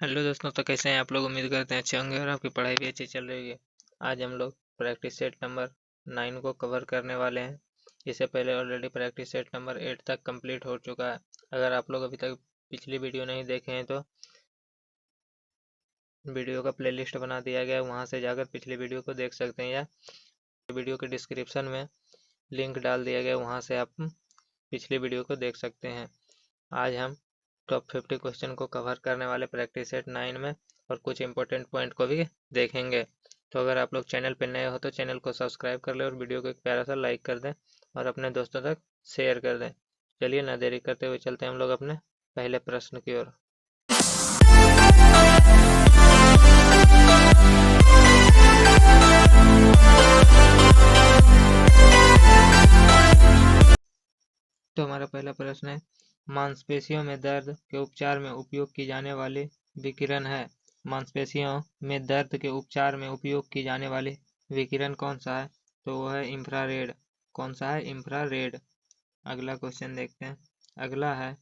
Hello दोस्तों, तो कैसे हैं आप लोग। उम्मीद करते हैं अच्छे होंगे और आपकी पढ़ाई भी अच्छी चल रही है। आज हम लोग प्रैक्टिस सेट नंबर 9 को कवर करने वाले हैं। इससे पहले ऑलरेडी प्रैक्टिस सेट नंबर 8 तक कंप्लीट हो चुका है। अगर आप लोग अभी तक पिछली वीडियो नहीं देखे हैं तो वीडियो का प्लेलिस्ट बना दिया गया है, वहाँ से जाकर पिछली वीडियो को देख सकते हैं, या वीडियो के डिस्क्रिप्शन में लिंक डाल दिया गया है, वहाँ से आप पिछली वीडियो को देख सकते हैं। आज हम टॉप 50 क्वेश्चन को कवर करने वाले प्रैक्टिस सेट 9 में, और कुछ इंपॉर्टेंट पॉइंट को भी देखेंगे। तो अगर आप लोग चैनल पर नए हो तो चैनल को सब्सक्राइब कर लें और वीडियो को एक प्यारा सा लाइक कर दें और अपने दोस्तों तक शेयर कर दें। चलिए ना देरी करते हुए चलते हैं हम लोग अपने पहले प्रश्न की ओर। तो हमारा पहला प्रश्न है, मांसपेशियों में दर्द के उपचार में उपयोग की जाने वाली विकिरण है। मांसपेशियों में दर्द के उपचार में उपयोग की जाने वाली विकिरण कौन सा है? तो वो है इंफ्रारेड। कौन सा है? इंफ्रारेड। अगला क्वेश्चन देखते हैं। अगला है,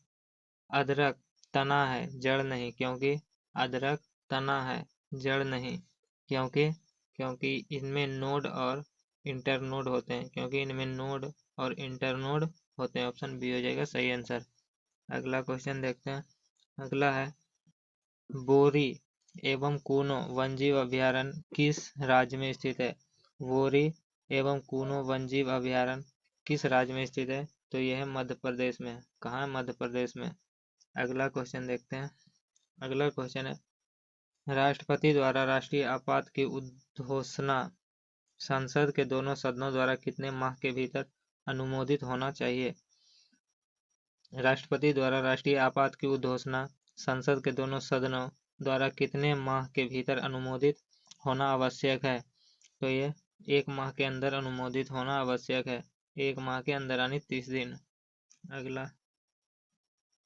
अदरक तना है जड़ नहीं, क्योंकि अदरक तना है जड़ नहीं, क्योंकि क्योंकि इनमें नोड और इंटरनोड होते हैं। क्योंकि इनमें नोड और इंटरनोड होते हैं। ऑप्शन बी हो जाएगा सही आंसर। अगला क्वेश्चन देखते हैं। अगला है, बोरी एवं कूनो वन्यजीव अभयारण्य किस राज्य में स्थित है? बोरी एवं कूनो वन्यजीव अभयारण्य किस राज्य में स्थित है? तो यह है मध्य प्रदेश में। कहाँ है? मध्य प्रदेश में। अगला क्वेश्चन देखते हैं। अगला क्वेश्चन है, राष्ट्रपति द्वारा राष्ट्रीय आपात की उद्घोषणा संसद के दोनों सदनों द्वारा कितने माह के भीतर अनुमोदित होना चाहिए? राष्ट्रपति द्वारा राष्ट्रीय आपात की उद्घोषणा संसद के दोनों सदनों द्वारा कितने माह के भीतर अनुमोदित होना आवश्यक है? तो ये 1 माह के अंदर अनुमोदित होना आवश्यक है। 1 माह के अंदर यानी 30 दिन।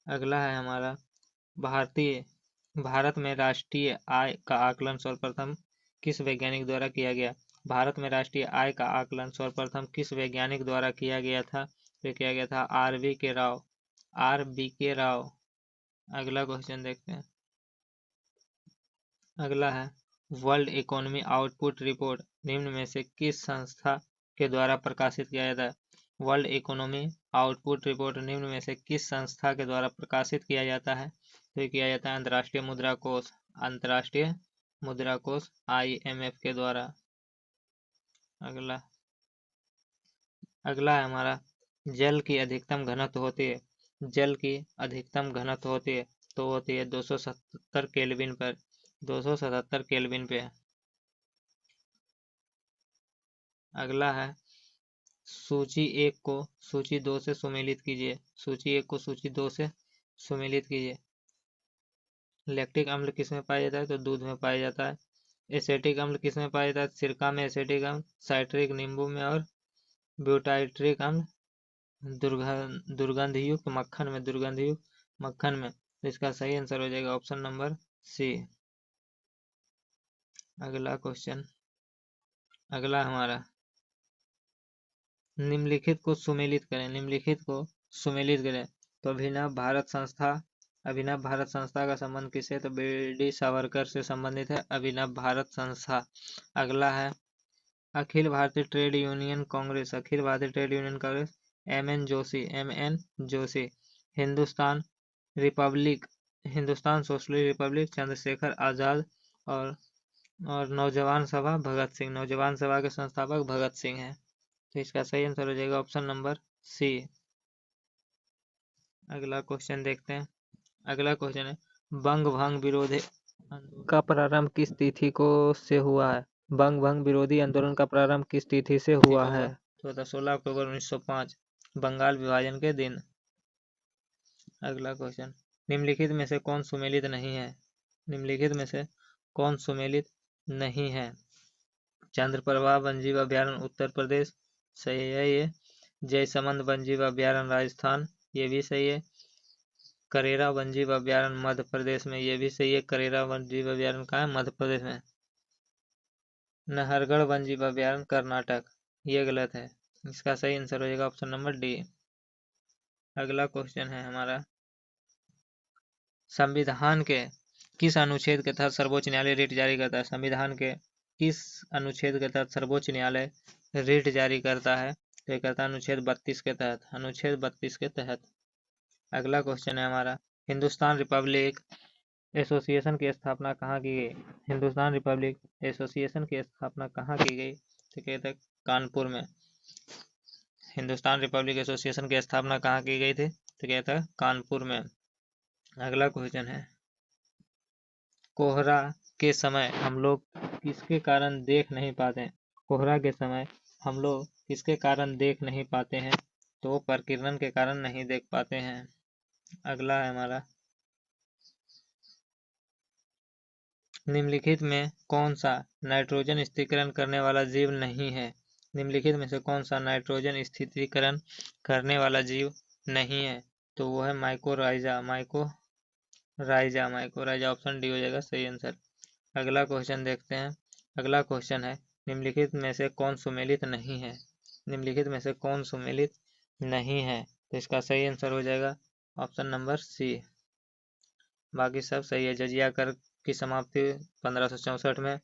अगला है हमारा, भारत में राष्ट्रीय आय का आकलन सर्वप्रथम किस वैज्ञानिक द्वारा किया गया? भारत में राष्ट्रीय आय का आकलन सर्वप्रथम किस वैज्ञानिक द्वारा किया गया था? तो किया गया था R.V.K. राव। R.V.K. राव। अगला क्वेश्चन देखते हैं। अगला है, वर्ल्ड इकोनॉमी आउटपुट रिपोर्ट निम्न में से किस संस्था के द्वारा प्रकाशित किया जाता है? वर्ल्ड इकोनॉमी आउटपुट रिपोर्ट निम्न में से किस संस्था के द्वारा प्रकाशित किया जाता है? तो ये किया जाता है अंतर्राष्ट्रीय मुद्रा कोष। अंतर्राष्ट्रीय मुद्रा कोष IMF के द्वारा। अगला है हमारा, जल की अधिकतम घनत्व होती है। जल की अधिकतम घनत्व होती है तो होती है 277 केल्विन पर। 277 केल्विन पे। अगला है, सूची 1 को सूची 2 से सुमेलित कीजिए। सूची 1 को सूची 2 से सुमेलित कीजिए। लैक्टिक अम्ल किस में पाया जाता है? तो दूध में पाया जाता है। एसेटिक अम्ल किस में पाया जाता है? सिरका में एसेटिक अम्ल, साइट्रिक नींबू में, और ब्यूटाइट्रिक अम्ल दुर्गंधयुक्त मक्खन में। दुर्गंधयुक्त मक्खन में। तो इसका सही आंसर हो जाएगा ऑप्शन नंबर सी। अगला क्वेश्चन। अगला हमारा, निम्नलिखित को सुमेलित करें। निम्नलिखित को सुमेलित करें। तो अभिनव भारत संस्था का संबंध किससे? तो BD सावरकर से संबंधित है अभिनव भारत संस्था। अगला है, अखिल भारतीय ट्रेड यूनियन कांग्रेस। अखिल भारतीय trade union Congress MN Joshi. Hindustan socialist republic Chandrashekhar Azad. और नौजवान सभा भगत सिंह। नौजवान सभा के संस्थापक भगत सिंह हैं। तो इसका सही आंसर हो जाएगा ऑप्शन नंबर सी। अगला क्वेश्चन देखते हैं। अगला क्वेश्चन है, बंग भंग विरोधी का प्रारंभ किस तिथि को से हुआ है? बंग भंग विरोधी आंदोलन का प्रारंभ किस तिथि से हुआ है? तो 16 अक्टूबर 1905, बंगाल विभाजन के दिन। अगला क्वेश्चन, निम्नलिखित में से कौन सुमेलित नहीं है? निम्नलिखित में से कौन सुमेलित नहीं है? चंद्रप्रभा वन्यजीव अभयारण्य उत्तर प्रदेश, सही है ये। जयसमंद वन्यजीव अभयारण्य राजस्थान, ये भी सही है। करेरा वन्यजीव अभयारण्य मध्य प्रदेश में, ये भी सही है। करेरा वन्यजीव अभयारण्य कहाँ है? मध्य प्रदेश में। नहरगढ़ वन्यजीव अभयारण्य कर्नाटक, ये गलत है। इसका सही आंसर हो जाएगा ऑप्शन नंबर डी। अगला क्वेश्चन है हमारा, संविधान के किस अनुच्छेद के तहत सर्वोच्च न्यायालय रिट जारी करता है? संविधान के किस अनुच्छेद के तहत सर्वोच्च न्यायालय रिट जारी करता है? तो ये करता है अनुच्छेद 32 के तहत, अनुच्छेद 32 के तहत। अगला क्वेश्चन है हमारा, हिंदुस्तान रिपब्लिक एसोसिएशन की स्थापना कहाँ की गई? हिंदुस्तान रिपब्लिक एसोसिएशन की स्थापना कहाँ की गई? तो कहते हैं कानपुर में। हिंदुस्तान रिपब्लिक एसोसिएशन की स्थापना कहाँ की गई थी? तो कहता है कानपुर में। अगला क्वेश्चन है, कोहरा के समय हम लोग किसके कारण देख नहीं पाते? कोहरा के समय हम लोग किसके कारण देख नहीं पाते हैं? तो प्रकीर्णन के कारण नहीं देख पाते हैं। अगला है हमारा, निम्नलिखित में कौन सा नाइट्रोजन स्थिरीकरण करने वाला जीव नहीं है? निम्नलिखित में से कौन सा नाइट्रोजन स्थिरीकरण करने वाला जीव नहीं है? तो वो है माइकोराइजा। माइकोराइजा ऑप्शन डी हो जाएगा सही आंसर। अगला क्वेश्चन देखते हैं। अगला क्वेश्चन है, निम्नलिखित में से कौन सुमेलित नहीं है? निम्नलिखित में से कौन सुमेलित नहीं है? तो इसका सही आंसर हो जाएगा ऑप्शन नंबर सी। बाकी सब सही है। जजिया कर की समाप्ति 1564 में,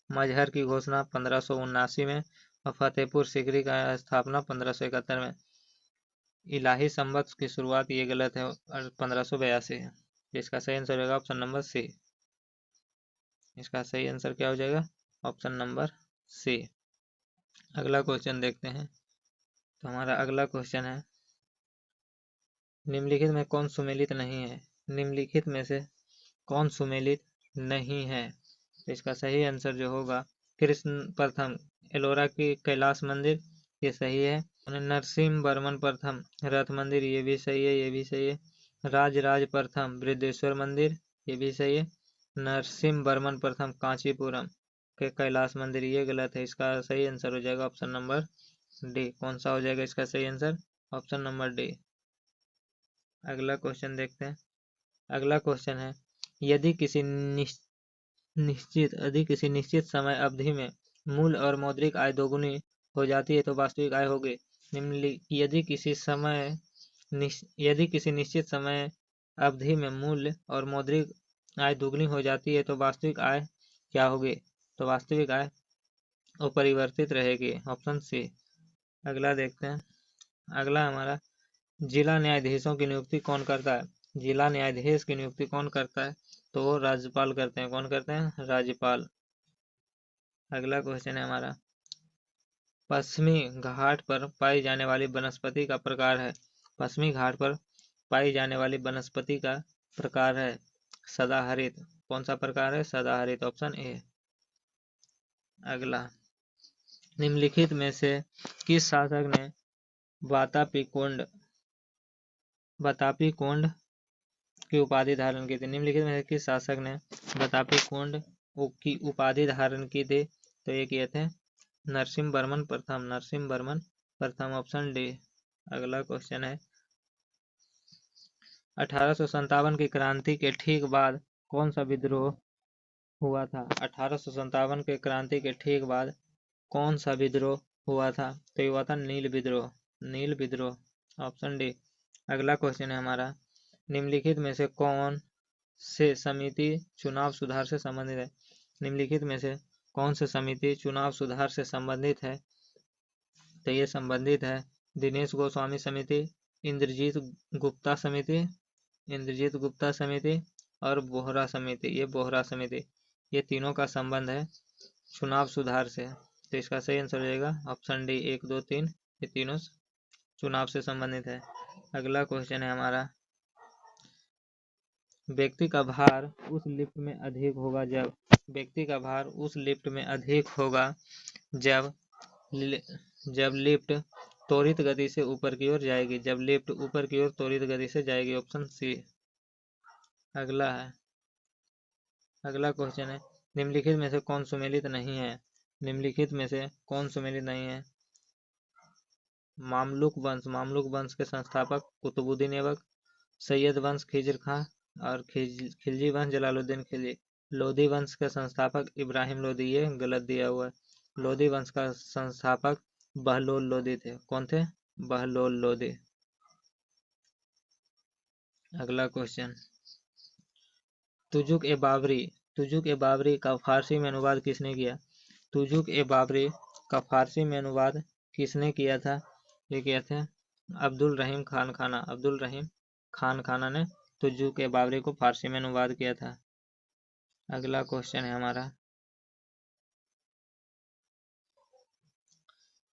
मजहर की घोषणा 1579 में और फतेहपुर सीकरी का स्थापना 1571 में। इलाही संवत की शुरुआत ये गलत है और 1582 है। इसका सही आंसर होगा ऑप्शन नंबर सी। इसका सही आंसर क्या हो जाएगा? Option number C. अगला क्वेश्चन देखते हैं। तो हमारा अगला क्वेश्चन है, निम्नलिखित में कौन सुमेलित नहीं है? निम्नलिखित में से कौन सुमेलित नहीं है? तो इसका सही आंसर जो होगा, कृष्ण प्रथम एलोरा की कैलाश मंदिर, ये सही है। नरसिंह वर्मन प्रथम रथ मंदिर, ये भी सही है, ये भी सही है। राज प्रथम बृहदेश्वर मंदिर, ये भी सही है। नरसिंह वर्मन प्रथम कांचीपुरम के कैलाश मंदिर, ये गलत है। इसका सही आंसर हो जाएगा ऑप्शन नंबर डी। कौन सा हो जाएगा इसका सही आंसर? Option number D. अगला क्वेश्चन देखते हैं। अगला क्वेश्चन है, यदि किसी निश्चित समय अवधि में मूल और मौद्रिक आय दोगुनी हो जाती है तो वास्तविक आय होगी। यदि किसी निश्चित समय अवधि में मूल्य और मौद्रिक आय दोगुनी हो जाती है तो वास्तविक आय क्या होगी? तो वास्तविक आय अपरिवर्तित रहेगी, ऑप्शन सी। अगला देखते हैं। अगला हमारा, जिला न्यायाधीशों की नियुक्ति कौन करता है? जिला न्यायाधीश की नियुक्ति कौन करता है? तो वो राज्यपाल करते हैं। कौन करते हैं? राज्यपाल। अगला क्वेश्चन है हमारा, पश्चिमी घाट पर पाई जाने वाली वनस्पति का प्रकार है। पश्चिमी घाट पर पाई जाने वाली वनस्पति का प्रकार है सदाहरित। कौन सा प्रकार है? सदाहरित, ऑप्शन ए। अगला, निम्नलिखित में से किस शासक ने बतापी कोंड की उपाधि धारण की थी? निम्नलिखित में से किस शासक ने बतापी कोंड की उपाधि धारण की थी? तो ये किए थे नरसिंह वर्मन प्रथम, ऑप्शन डी। अगला क्वेश्चन है, 1857 की क्रांति के ठीक बाद कौन सा विद्रोह हुआ था? 1857 के क्रांति के ठीक बाद कौन सा विद्रोह हुआ था? तो ये हुआ था नील विद्रोह, ऑप्शन डी। अगला क्वेश्चन है हमारा, निम्नलिखित में से कौन से समिति चुनाव सुधार से संबंधित है? निम्नलिखित में से कौन से समिति चुनाव सुधार से संबंधित है? तो ये संबंधित है दिनेश गोस्वामी समिति, इंद्रजीत गुप्ता समिति और बोहरा समिति। ये बोहरा समिति, ये तीनों का संबंध है चुनाव सुधार से। तो इसका सही आंसर हो जाएगा ऑप्शन डी। 1, 2, 3 ये तीनों चुनाव से संबंधित है। अगला क्वेश्चन है हमारा, व्यक्ति का भार उस लिफ्ट में अधिक होगा जब लिफ्ट त्वरित गति से ऊपर की ओर जाएगी। जब लिफ्ट ऊपर की ओर त्वरित गति से जाएगी, ऑप्शन सी। अगला क्वेश्चन है, निम्नलिखित में से कौन सुमेलित नहीं है? मामलुक वंश के संस्थापक कुतुबुद्दीन ऐबक, सैयद वंश खिज्र खां और खिलजी वंश जलालुद्दीन खिलजी। लोधी वंश के संस्थापक इब्राहिम लोधी, ये गलत दिया हुआ है। लोधी वंश का संस्थापक बहलोल लोधी थे। कौन थे? बहलोल लोधी। अगला क्वेश्चन, तुजुक ए बाबरी का फारसी में अनुवाद किसने किया? तुजुक ए बाबरी का फारसी में अनुवाद किसने किया था? ये किया था अब्दुल रहीम खान खाना ने तुजुक ए बाबरी को फारसी में अनुवाद किया था। अगला क्वेश्चन है हमारा,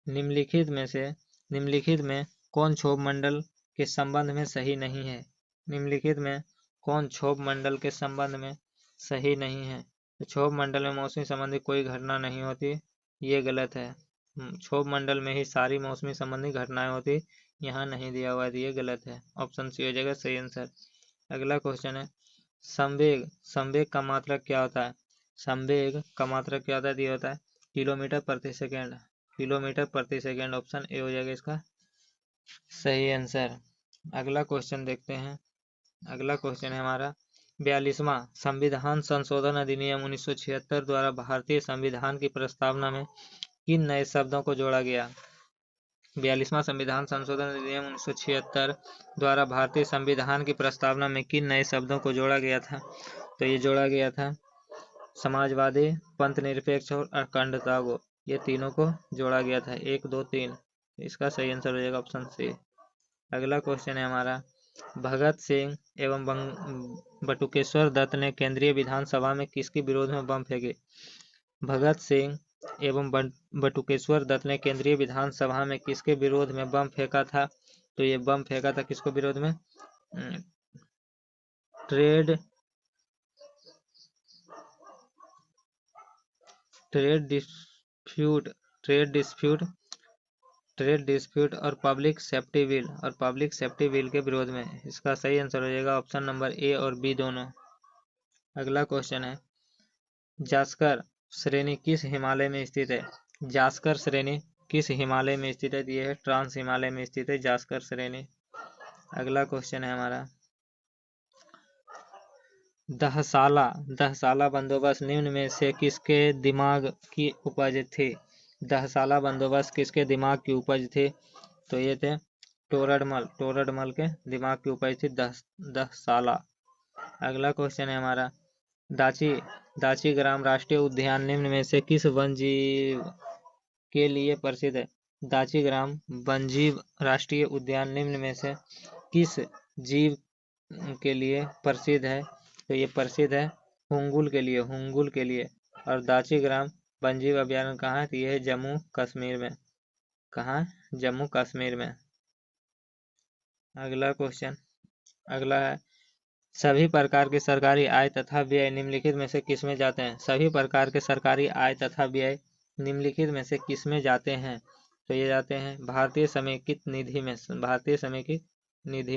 निम्नलिखित में कौन क्षोभ मंडल के संबंध में सही नहीं है? निम्नलिखित में कौन क्षोभ मंडल के संबंध में सही नहीं है? तो क्षोभ मंडल में मौसमी संबंधी कोई घटना नहीं होती, ये गलत है। क्षोभ मंडल में ही सारी मौसमी संबंधी घटनाएं होती, यहाँ नहीं दिया हुआ है, ये गलत है। ऑप्शन सी हो जाएगा सही आंसर। अगला क्वेश्चन है, संवेग का मात्रक क्या होता है? संवेग का मात्रक क्या होता है? दिया होता है किलोमीटर प्रति सेकेंड। ऑप्शन ए हो जाएगा इसका सही आंसर। अगला क्वेश्चन देखते हैं। अगला क्वेश्चन है हमारा, 42वां संविधान संशोधन अधिनियम 1976 द्वारा भारतीय संविधान की प्रस्तावना में किन नए शब्दों को जोड़ा गया? 42वां संविधान संशोधन अधिनियम 1976 द्वारा भारतीय संविधान की प्रस्तावना में किन नए शब्दों को जोड़ा गया था? तो ये जोड़ा गया था समाजवादी, पंथ निरपेक्ष और अखंडता को, ये तीनों को जोड़ा गया था। 1, 2, 3, इसका सही आंसर हो जाएगा ऑप्शन सी। अगला क्वेश्चन है हमारा, भगत सिंह एवं बटुकेश्वर दत्त ने केंद्रीय विधानसभा में किसके विरोध में बम फेंके? भगत सिंह एवं बटुकेश्वर दत्त ने केंद्रीय विधानसभा में किसके विरोध में बम फेंका था? तो ये बम फेंका था किसको विरोध में? ट्रेड डिस्प्यूट और पब्लिक सेफ्टी बिल के विरोध में। इसका सही आंसर हो जाएगा ऑप्शन नंबर ए और बी दोनों। अगला क्वेश्चन है, जास्कर श्रेणी किस हिमालय में स्थित है? जास्कर श्रेणी किस हिमालय में स्थित है? यह है ट्रांस हिमालय में स्थित है जास्कर श्रेणी। अगला क्वेश्चन है हमारा, दहसाला बंदोबस्त निम्न में से किसके दिमाग की उपज थी? दहसाला बंदोबस्त किसके दिमाग की उपज थी? तो ये थे टोरडमल के दिमाग की उपज थी दहसाला। अगला क्वेश्चन है हमारा, दाची ग्राम राष्ट्रीय उद्यान निम्न में से किस वन्यजीव के लिए प्रसिद्ध है? दाची ग्राम वन्यजीव राष्ट्रीय उद्यान निम्न में से किस जीव के लिए प्रसिद्ध है? तो ये प्रसिद्ध है हुंगुल के लिए। और दाची ग्राम वन्यजीव अभयारण्य कहाँ है? तो ये है जम्मू कश्मीर में। कहाँ? जम्मू कश्मीर में। अगला क्वेश्चन, अगला है, सभी प्रकार के सरकारी आय तथा व्यय निम्नलिखित में से किसमें जाते हैं? सभी प्रकार के सरकारी आय तथा व्यय निम्नलिखित में से किसमें जाते हैं? तो ये जाते हैं भारतीय समेकित निधि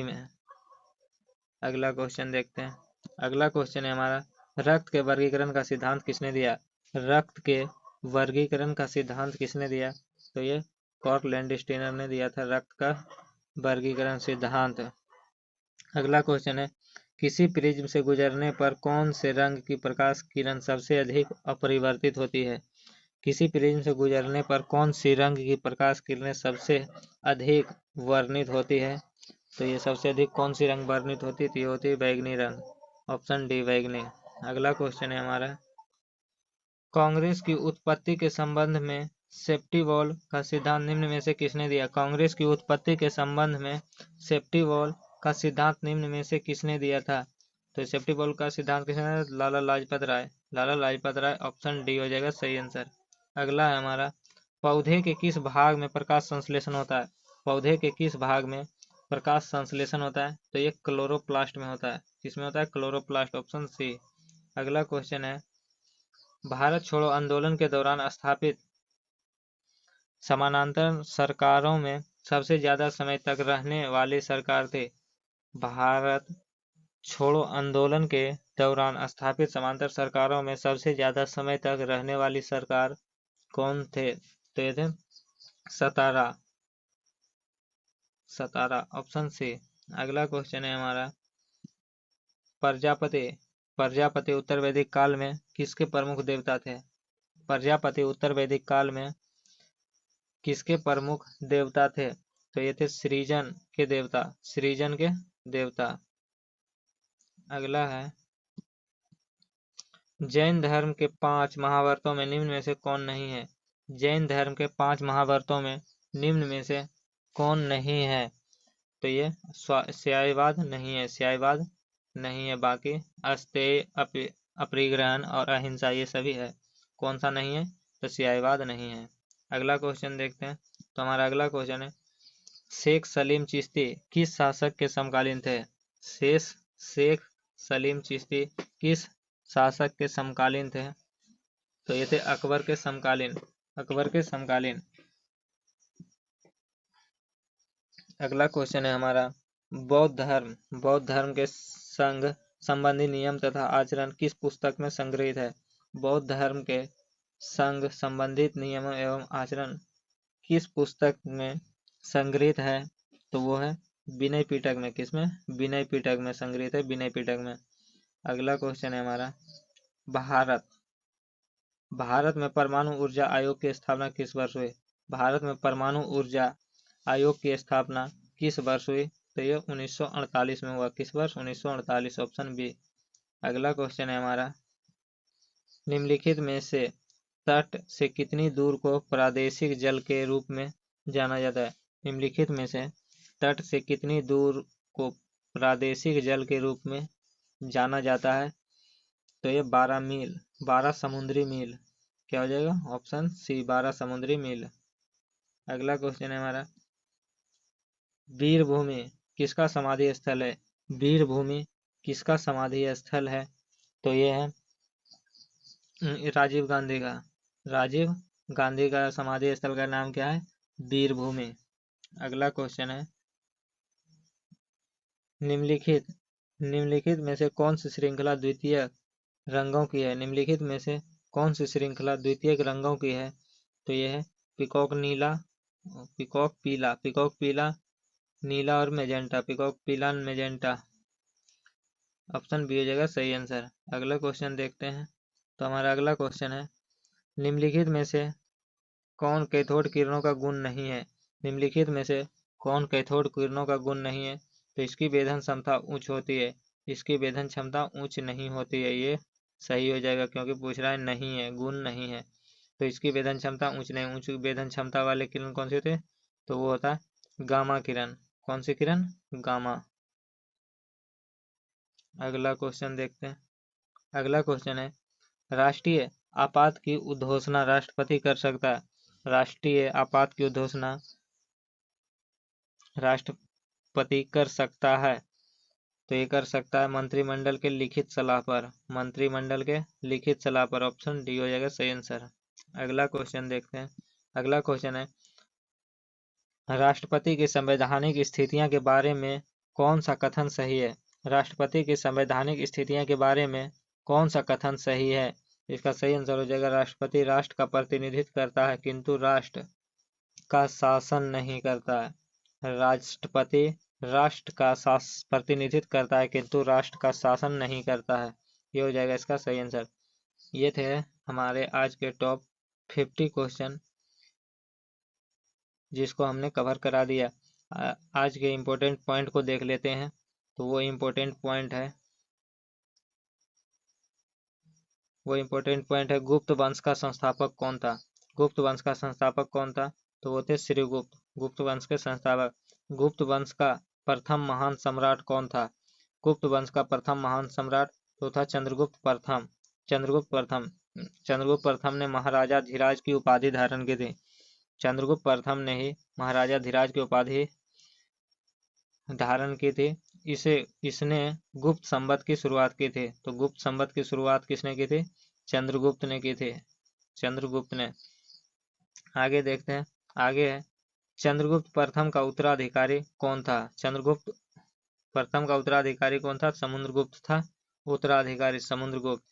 में। अगला क्वेश्चन देखते हैं। अगला क्वेश्चन है हमारा, रक्त के वर्गीकरण का सिद्धांत किसने दिया? रक्त के वर्गीकरण का सिद्धांत किसने दिया? तो ये कॉर्क लैंडस्टीनर ने दिया था रक्त का वर्गीकरण सिद्धांत। अगला क्वेश्चन है, किसी प्रिज्म से गुजरने पर कौन से रंग की प्रकाश किरण सबसे अधिक अपरिवर्तित होती है? किसी प्रिज्म से गुजरने पर कौन सी रंग की प्रकाश किरणें सबसे अधिक वर्णित होती है? तो ये सबसे अधिक कौन सी रंग वर्णित होती है? तो ये होती है बैगनी रंग। ऑप्शन डी बैगनी। अगला क्वेश्चन है हमारा, कांग्रेस की उत्पत्ति के संबंध में सेफ्टी वॉल का सिद्धांत निम्न में से किसने दिया? कांग्रेस की उत्पत्ति के संबंध में सेफ्टी वॉल का सिद्धांत निम्न में से किसने दिया था? तो सेफ्टी वॉल का सिद्धांत किसने दिया? लाला लाजपत राय। ऑप्शन डी हो जाएगा सही आंसर। अगला है हमारा, पौधे के किस भाग में प्रकाश संश्लेषण होता है? पौधे के किस भाग में प्रकाश संश्लेषण होता है? तो ये क्लोरोप्लास्ट में होता है। किसमें होता है? क्लोरोप्लास्ट। Option C. अगला क्वेश्चन है, भारत छोड़ो आंदोलन के दौरान स्थापित समानांतर सरकारों में सबसे ज्यादा समय तक रहने वाली सरकार थे? भारत छोड़ो आंदोलन के दौरान स्थापित समानांतर सरकारों में सबसे ज्यादा समय तक रहने वाली सरकार कौन थे? तो ये थे सतारा। Option C. अगला क्वेश्चन है हमारा, प्रजापति उत्तर वैदिक काल में किसके प्रमुख देवता थे? प्रजापति उत्तर वैदिक काल में किसके प्रमुख देवता थे? तो ये थे सृजन के देवता। अगला है, जैन धर्म के 5 महाव्रतों में निम्न में से कौन नहीं है? जैन धर्म के 5 महाव्रतों में निम्न में से कौन नहीं है? तो ये स्यायवाद नहीं है, स्यायवाद नहीं है। बाकी अस्तेय, अपरिग्रहण और अहिंसा ये सभी है। कौन सा नहीं है? तो स्यायवाद नहीं है। अगला क्वेश्चन देखते हैं। तो हमारा अगला क्वेश्चन है, शेख सलीम चिश्ती किस शासक के समकालीन थे? शेख सलीम चिश्ती किस शासक के समकालीन थे? तो ये थे अकबर के समकालीन, अकबर के समकालीन। अगला क्वेश्चन है हमारा, बौद्ध धर्म के संघ संबंधी नियम तथा आचरण किस पुस्तक में संग्रहित है? बौद्ध धर्म के संघ संबंधित नियम एवं आचरण किस पुस्तक में संग्रहित है? तो वो है विनय पिटक में। किसमें? विनय पिटक में संग्रहित है, विनय पिटक में। अगला क्वेश्चन है हमारा, भारत में परमाणु ऊर्जा आयोग की स्थापना किस वर्ष हुई? भारत में परमाणु ऊर्जा आयोग की स्थापना किस वर्ष हुई? तो ये 1948 में हुआ। किस वर्ष? 1948, ऑप्शन बी। अगला क्वेश्चन है हमारा, निम्नलिखित में से तट से कितनी दूर को प्रादेशिक जल के रूप में जाना जाता है? निम्नलिखित में से तट से कितनी दूर को प्रादेशिक जल के रूप में जाना जाता है? तो ये 12 मील, 12 समुद्री मील। क्या हो जाएगा? ऑप्शन सी, 12 समुद्री मील। अगला क्वेश्चन है हमारा, वीरभूमि किसका समाधि स्थल है? वीरभूमि किसका समाधि स्थल है? तो ये है राजीव गांधी का। राजीव गांधी का समाधि स्थल का नाम क्या है? वीरभूमि। अगला क्वेश्चन है, निम्नलिखित में से कौन सी श्रृंखला द्वितीय रंगों की है? निम्नलिखित में से कौन सी श्रृंखला द्वितीयक रंगों की है? तो यह है पिकॉक नीला, पिकॉक पीला, नीला और मेजेंटा, पिकॉक पीला मेजेंटा। ऑप्शन बी हो जाएगा सही आंसर। अगला क्वेश्चन देखते हैं। तो हमारा अगला क्वेश्चन है, निम्नलिखित में से कौन कैथोड किरणों का गुण नहीं है? निम्नलिखित में से कौन कैथोड किरणों का गुण नहीं है? तो इसकी वेधन क्षमता उच्च होती है, इसकी वेधन क्षमता उच्च नहीं होती है। ये सही हो जाएगा क्योंकि पूछ रहा है नहीं है, गुण नहीं है। तो इसकी वेधन क्षमता उच्च नहीं, उच्च वेधन क्षमता वाले किरण कौन से होते हैं? तो वो होता है गामा किरण। कौन सी किरण? गामा। अगला क्वेश्चन देखते हैं। अगला क्वेश्चन है, राष्ट्रीय आपात की उद्घोषणा राष्ट्रपति कर सकता है? राष्ट्रीय आपात की उद्घोषणा राष्ट्रपति कर सकता है। तो ये कर सकता है मंत्रिमंडल के लिखित सलाह पर, मंत्रिमंडल के लिखित सलाह पर। ऑप्शन डी हो जाएगा सही आंसर। अगला क्वेश्चन देखते हैं। अगला क्वेश्चन है, राष्ट्रपति की संवैधानिक स्थितियां के बारे में कौन सा कथन सही है? राष्ट्रपति की संवैधानिक स्थितियां के बारे में कौन सा कथन सही है? इसका सही आंसर हो जाएगा, राष्ट्रपति राष्ट्र का प्रतिनिधित्व करता है किंतु राष्ट्र का शासन नहीं करता है। राष्ट्रपति राष्ट्र का प्रतिनिधित्व करता है किंतु राष्ट्र का शासन नहीं करता है। ये हो जाएगा इसका सही आंसर। ये थे हमारे आज के टॉप 50 क्वेश्चन जिसको हमने कवर करा दिया। आज के इम्पोर्टेंट पॉइंट को देख लेते हैं। तो वो इम्पोर्टेंट पॉइंट है, गुप्त वंश का संस्थापक कौन था? गुप्त वंश का संस्थापक कौन था? तो वो थे श्रीगुप्त, गुप्त वंश के संस्थापक। गुप्त वंश का प्रथम महान सम्राट कौन था? गुप्त वंश का प्रथम महान सम्राट तो था चंद्रगुप्त प्रथम। चंद्रगुप्त प्रथम ने महाराजा धीराज की उपाधि धारण की थी। चंद्रगुप्त प्रथम ने ही महाराजा धीराज की उपाधि धारण की थी। इसने गुप्त संवत की शुरुआत की थी। तो गुप्त संवत की शुरुआत किसने की थी? चंद्रगुप्त ने की थी, चंद्रगुप्त ने। आगे देखते हैं। आगे है, चंद्रगुप्त प्रथम का उत्तराधिकारी कौन था? चंद्रगुप्त प्रथम का उत्तराधिकारी कौन था? समुद्रगुप्त था उत्तराधिकारी, समुद्रगुप्त।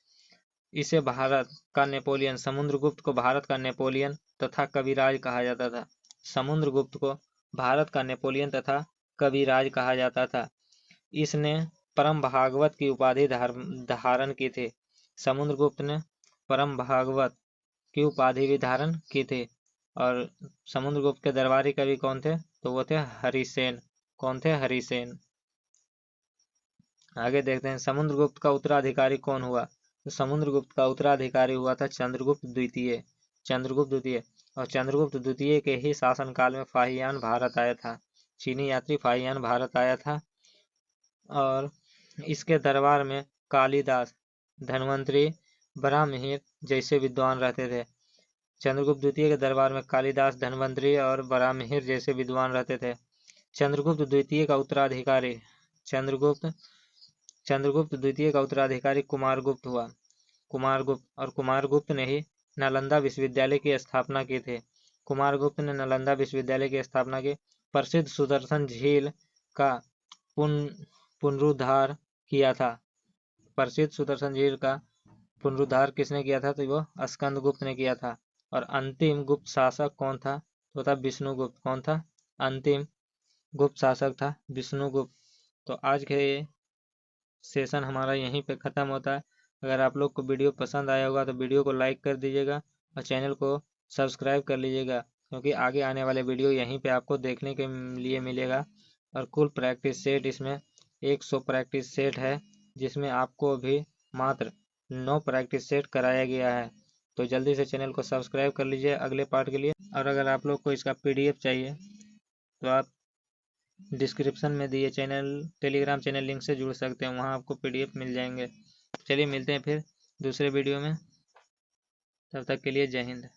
इसे भारत का नेपोलियन, समुद्रगुप्त को भारत का नेपोलियन तथा कविराज कहा जाता था। समुद्रगुप्त को भारत का नेपोलियन तथा कविराज कहा जाता था। इसने परम भागवत की उपाधि धारण की थी। समुद्रगुप्त ने परम भागवत की उपाधि भी धारण की थी। और समुद्रगुप्त के दरबारी कवि कौन थे? तो वो थे हरिसेन। कौन थे? हरिसेन। आगे देखते हैं, समुद्रगुप्त का उत्तराधिकारी कौन हुआ? तो समुद्रगुप्त का उत्तराधिकारी हुआ था चंद्रगुप्त द्वितीय। और चंद्रगुप्त द्वितीय के ही शासनकाल में फाहियान भारत आया था। चीनी यात्री फाहियान भारत आया था और इसके दरबार में कालिदास, धन्वंतरी, बराहमिहिर जैसे विद्वान रहते थे। चंद्रगुप्त द्वितीय के दरबार में कालिदास, धन्वंतरी और बराहमिहिर जैसे विद्वान रहते थे। चंद्रगुप्त द्वितीय का उत्तराधिकारी चंद्रगुप्त द्वितीय का उत्तराधिकारी कुमारगुप्त हुआ। कुमारगुप्त ने ही नालंदा विश्वविद्यालय की स्थापना की थी। कुमारगुप्त ने नालंदा विश्वविद्यालय की स्थापना की। प्रसिद्ध सुदर्शन झील का पुनरुद्धार किया था। प्रसिद्ध सुदर्शन झील का पुनरुद्धार किसने किया था? तो वो स्कंदगुप्त ने किया था। और अंतिम गुप्त शासक कौन था? तो था विष्णुगुप्त। कौन था? अंतिम गुप्त शासक था विष्णुगुप्त। तो आज के सेशन हमारा यहीं पे ख़त्म होता है। अगर आप लोग को वीडियो पसंद आया होगा तो वीडियो को लाइक कर दीजिएगा और चैनल को सब्सक्राइब कर लीजिएगा, क्योंकि आगे आने वाले वीडियो यहीं पे आपको देखने के लिए मिलेगा। और कुल प्रैक्टिस सेट इसमें 100 प्रैक्टिस सेट है, जिसमें आपको अभी मात्र 9 प्रैक्टिस सेट कराया गया है। तो जल्दी से चैनल को सब्सक्राइब कर लीजिए अगले पार्ट के लिए। और अगर आप लोग को इसका PDF चाहिए तो आप डिस्क्रिप्शन में दिए टेलीग्राम चैनल लिंक से जुड़ सकते हैं, वहाँ आपको PDF मिल जाएंगे। चलिए मिलते हैं फिर दूसरे वीडियो में, तब तक के लिए जय हिंद।